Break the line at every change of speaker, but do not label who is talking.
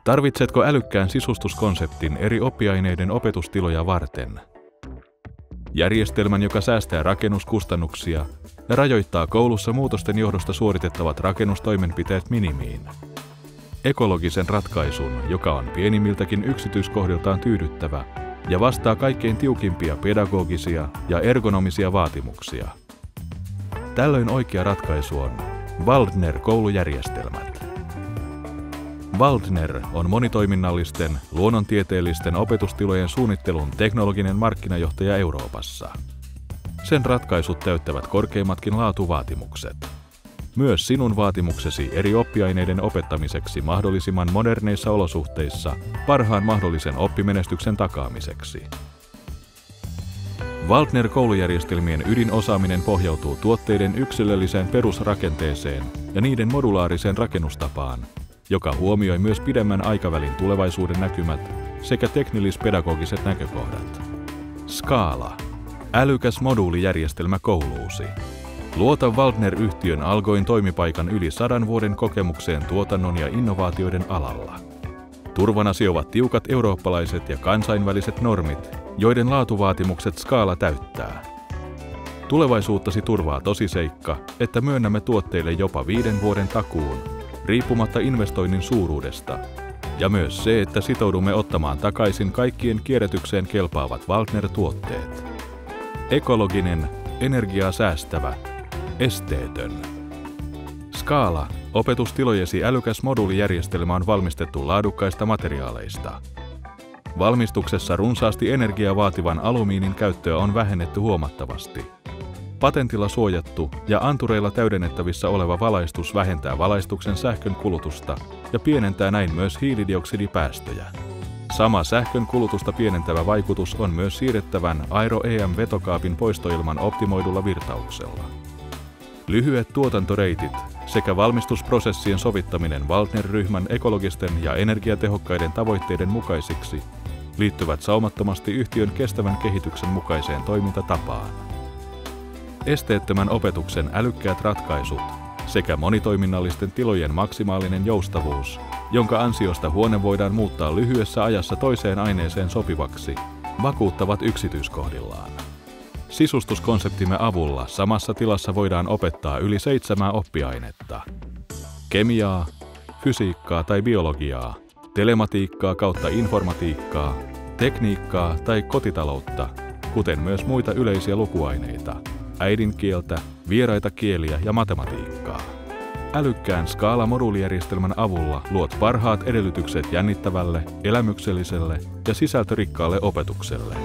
Tarvitsetko älykkään sisustuskonseptin eri oppiaineiden opetustiloja varten? Järjestelmän, joka säästää rakennuskustannuksia ja rajoittaa koulussa muutosten johdosta suoritettavat rakennustoimenpiteet minimiin. Ekologisen ratkaisun, joka on pienimmiltäkin yksityiskohdiltaan tyydyttävä ja vastaa kaikkein tiukimpia pedagogisia ja ergonomisia vaatimuksia. Tällöin oikea ratkaisu on Waldner-koulujärjestelmät. Waldner on monitoiminnallisten, luonnontieteellisten opetustilojen suunnittelun teknologinen markkinajohtaja Euroopassa. Sen ratkaisut täyttävät korkeimmatkin laatuvaatimukset. Myös sinun vaatimuksesi eri oppiaineiden opettamiseksi mahdollisimman moderneissa olosuhteissa parhaan mahdollisen oppimenestyksen takaamiseksi. Waldner-koulujärjestelmien ydinosaaminen pohjautuu tuotteiden yksilölliseen perusrakenteeseen ja niiden modulaariseen rakennustapaan, joka huomioi myös pidemmän aikavälin tulevaisuuden näkymät sekä teknillis-pedagogiset näkökohdat. Skaala. Älykäs moduulijärjestelmä kouluusi. Luota Waldner-yhtiön Algoin toimipaikan yli 100 vuoden kokemukseen tuotannon ja innovaatioiden alalla. Turvanasi ovat tiukat eurooppalaiset ja kansainväliset normit, joiden laatuvaatimukset Skaala täyttää. Tulevaisuuttasi turvaa tosiseikka, että myönnämme tuotteille jopa 5 vuoden takuun, riippumatta investoinnin suuruudesta, ja myös se, että sitoudumme ottamaan takaisin kaikkien kierrätykseen kelpaavat Waldner-tuotteet. Ekologinen, energiaa säästävä, esteetön. Skaala, opetustilojesi älykäs moduulijärjestelmä on valmistettu laadukkaista materiaaleista. Valmistuksessa runsaasti energiaa vaativan alumiinin käyttöä on vähennetty huomattavasti. Patentilla suojattu ja antureilla täydennettävissä oleva valaistus vähentää valaistuksen sähkön kulutusta ja pienentää näin myös hiilidioksidipäästöjä. Sama sähkön kulutusta pienentävä vaikutus on myös siirrettävän Aero EM-vetokaapin poistoilman optimoidulla virtauksella. Lyhyet tuotantoreitit sekä valmistusprosessien sovittaminen Waldner-ryhmän ekologisten ja energiatehokkaiden tavoitteiden mukaisiksi liittyvät saumattomasti yhtiön kestävän kehityksen mukaiseen toimintatapaan. Esteettömän opetuksen älykkäät ratkaisut sekä monitoiminnallisten tilojen maksimaalinen joustavuus, jonka ansiosta huone voidaan muuttaa lyhyessä ajassa toiseen aineeseen sopivaksi, vakuuttavat yksityiskohdillaan. Sisustuskonseptimme avulla samassa tilassa voidaan opettaa yli 7 oppiainetta. Kemiaa, fysiikkaa tai biologiaa, telematiikkaa kautta informatiikkaa, tekniikkaa tai kotitaloutta, kuten myös muita yleisiä lukuaineita, äidinkieltä, vieraita kieliä ja matematiikkaa. Älykkään Skaala-moduulijärjestelmän avulla luot parhaat edellytykset jännittävälle, elämykselliselle ja sisältörikkaalle opetukselle.